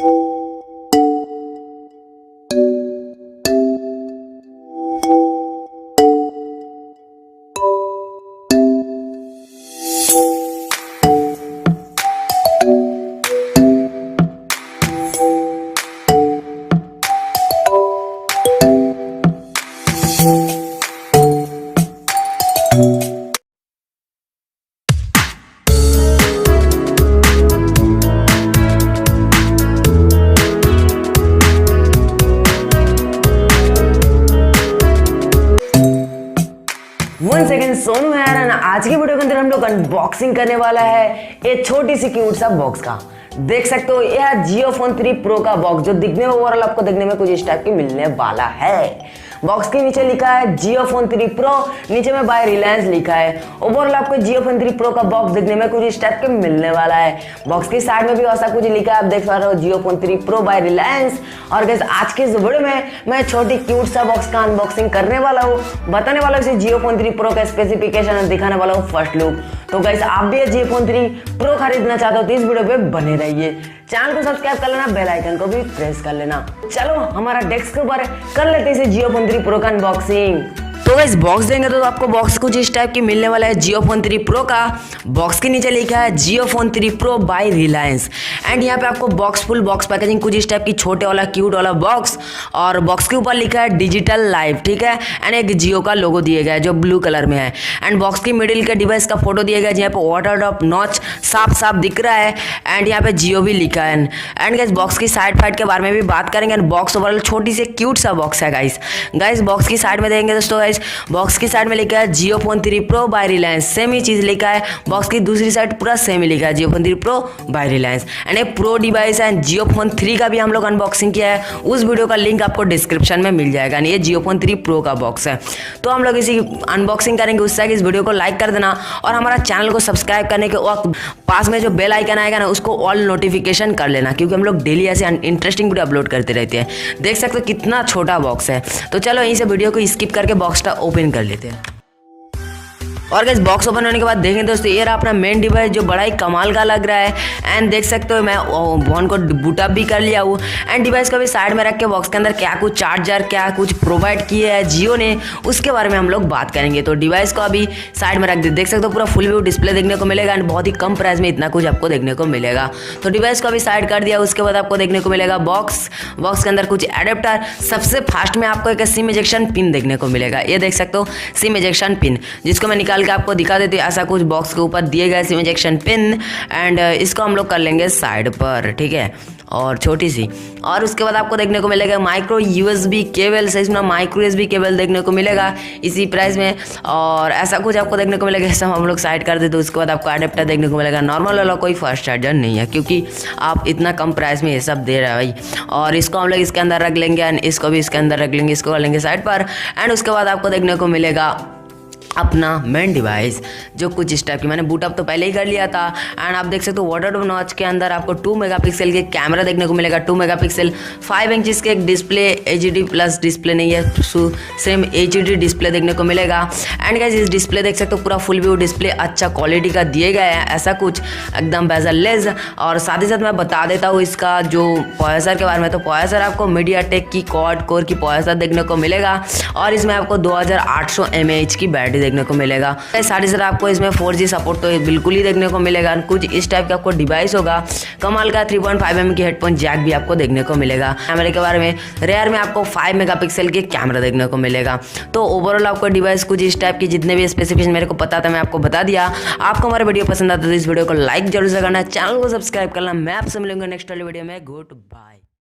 One second Sonu है यार। आज की वीडियो के अंदर हम लोग अनबॉक्सिंग करने वाला है एक छोटी सी क्यूट सा बॉक्स का। देख सकते हो यह जियो फोन 3 प्रो का बॉक्स जो दिखने में ओवरऑल आपको देखने में कुछ इस टाइप की मिलने वाला है। बॉक्स के नीचे लिखा है जियो फोन 3 प्रो, नीचे में बाय रिलायंस लिखा है। ओवरऑल आपको जियो फोन 3 प्रो का बॉक्स देखने में कुछ इस टाइप के मिलने वाला है। बॉक्स की साइड में भी ऐसा कुछ लिखा है, आप देख पा रहे हो जियो फोन 3 प्रो बाय रिलायंस। और गाइस आज के इस वीडियो में मैं छोटी क्यूट सा बॉक्स का अनबॉक्सिंग करने वाला हूँ, बताने वाला हूँ जियो फोन 3 प्रो का स्पेसिफिकेशन दिखाने वाला हूँ फर्स्ट लुक। तो गाइस आप भी जियो फोन 3 प्रो खरीदना चाहते हो तो इस वीडियो पे बने रहिए। चैनल को सब्सक्राइब कर लेना, बेल आइकन को भी प्रेस कर लेना। चलो हमारा डेस्क के ऊपर कर लेते हैं जियो फोन 3 प्रो का अनबॉक्सिंग। तो इस बॉक्स देंगे तो आपको बॉक्स कुछ इस टाइप की मिलने वाला है जियो फोन 3 प्रो का। बॉक्स के नीचे लिखा है Jio phone 3 pro by Reliance and यहाँ पे आपको बॉक्स फुल बॉक्स पैकेजिंग कुछ इस टाइप की छोटे वाला क्यूट वाला बॉक्स। और बॉक्स के ऊपर लिखा है डिजिटल लाइफ, ठीक है, एंड एक जियो का लोगो दिया गया है जो ब्लू कलर में है। एंड बॉक्स की मिडिल के डिवाइस का फोटो दिया गया है जहाँ पे वाटर ड्रॉप नॉच साफ साफ दिख रहा है एंड यहाँ पे जियो भी लिखा है। एंड गाइस बॉक्स की साइड फाइड के बारे में भी बात करेंगे। एंड बॉक्स ओवरऑल छोटी सी क्यूट सा बॉक्स है गाइस बॉक्स की साइड में देंगे दोस्तों। गाइस बॉक्स की साइड में लिखा है Jio phone 3 pro by Reliance, same ही चीज लिखा है। बॉक्स की दूसरी साइड पूरा सेम ही लिखा है Jio phone 3 pro by Reliance and एक प्रो डिवाइस है। जियो फोन 3 का भी हम लोग अनबॉक्सिंग किया है, उस वीडियो का लिंक आपको डिस्क्रिप्शन में मिल जाएगा। ये जियो फोन 3 प्रो का बॉक्स है। तो हम लोग इसी अनबॉक्सिंग करेंगे, उससे इस वीडियो को लाइक कर देना और हमारा चैनल को सब्सक्राइब करने के वक्त पास में जो बेल आइकन आएगा ना उसको ऑल नोटिफिकेशन कर लेना, क्योंकि हम लोग डेली ऐसे इंटरेस्टिंग वीडियो अपलोड करते रहते हैं। देख सकते हो कितना छोटा बॉक्स है। तो चलो यहीं से वीडियो को स्किप करके बॉक्स का ओपन कर लेते हैं। और गाइस बॉक्स ओपन होने के बाद देखें दोस्तों ये रहा अपना मेन डिवाइस जो बड़ा ही कमाल का लग रहा है। एंड देख सकते हो मैं फोन को बूट अप भी कर लिया हूँ एंड डिवाइस को भी साइड में रख के बॉक्स के अंदर क्या कुछ चार्जर क्या कुछ प्रोवाइड किया है जियो ने उसके बारे में हम लोग बात करेंगे। तो डिवाइस को अभी साइड में रख दे, देख सकते हो पूरा फुल व्यू डिस्प्ले देखने को मिलेगा एंड बहुत ही कम प्राइस में इतना कुछ आपको देखने को मिलेगा। तो डिवाइस को अभी साइड कर दिया, उसके बाद आपको देखने को मिलेगा बॉक्स के अंदर कुछ एडेप्टर। सबसे फास्ट में आपको एक सिम इजेक्शन पिन देखने को मिलेगा, ये देख सकते हो सिम इजेक्शन पिन, जिसको मैं निकाल के आपको दिखा देते हैं। ऐसा कुछ बॉक्स के ऊपर दिए गए सिम इजेक्शन पिन एंड इसको हम लोग कर लेंगे साइड पर, ठीक है, और छोटी सी। और उसके बाद आपको देखने को मिलेगा माइक्रो यूएसबी केबल, सही सुना, माइक्रो यूएसबी केबल देखने को मिलेगा इसी प्राइस में। और ऐसा कुछ आपको देखने को मिलेगा, सब हम लोग साइड कर देते। उसके बाद आपको एडेप्टर देखने को मिलेगा, नॉर्मल वाला कोई फास्ट चार्जर नहीं है क्योंकि आप इतना कम प्राइस में ये सब दे रहे हैं भाई। और इसको हम लोग इसके अंदर रख लेंगे एंड इसको भी इसके अंदर रख लेंगे, इसको कर लेंगे साइड पर। एंड उसके बाद आपको देखने को मिलेगा अपना मेन डिवाइस जो कुछ इस टाइप की, मैंने बूट अप तो पहले ही कर लिया था। एंड आप देख सकते हो वाटर ड्रॉप नॉच के अंदर आपको 2 मेगापिक्सल के कैमरा देखने को मिलेगा, 2 मेगापिक्सल 5 इंचेस के एक डिस्प्ले, एचडी प्लस डिस्प्ले नहीं है, सेम एचडी डिस्प्ले देखने को मिलेगा। एंड गाइस इस डिस्प्ले देख सकते हो पूरा फुल व्यू डिस्प्ले अच्छा क्वालिटी का दिए गया है, ऐसा कुछ एकदम बेजरलेस। और साथ ही साथ मैं बता देता हूँ इसका जो प्रोसेसर के बारे में। तो प्रोसेसर आपको मीडियाटेक की क्वाड कोर की प्रोसेसर देखने को मिलेगा और इसमें आपको 2800 mAh की बैटरी देखने को मिलेगा। साथ ही साथ आपको इसमें 4G सपोर्ट तो बिल्कुल ही देखने को मिलेगा। कुछ इस टाइप का आपको डिवाइस होगा, कमाल का 3.5mm की हेडफोन जैक भी आपको देखने को मिलेगा। कैमरे के बारे में रेयर में आपको 5 मेगापिक्सल के कैमरा देखने को मिलेगा। तो ओवरऑल आपको डिवाइस कुछ इस टाइप की जितने भी स्पेसिफिकेशन मेरे को पता था मैं आपको बता दिया। आपको हमारा वीडियो पसंद आता तो इस वीडियो को लाइक जरूर से करना, चैनल को सब्सक्राइब करना। मैं आपसे मिलूंगा नेक्स्ट वाली वीडियो में। Good bye.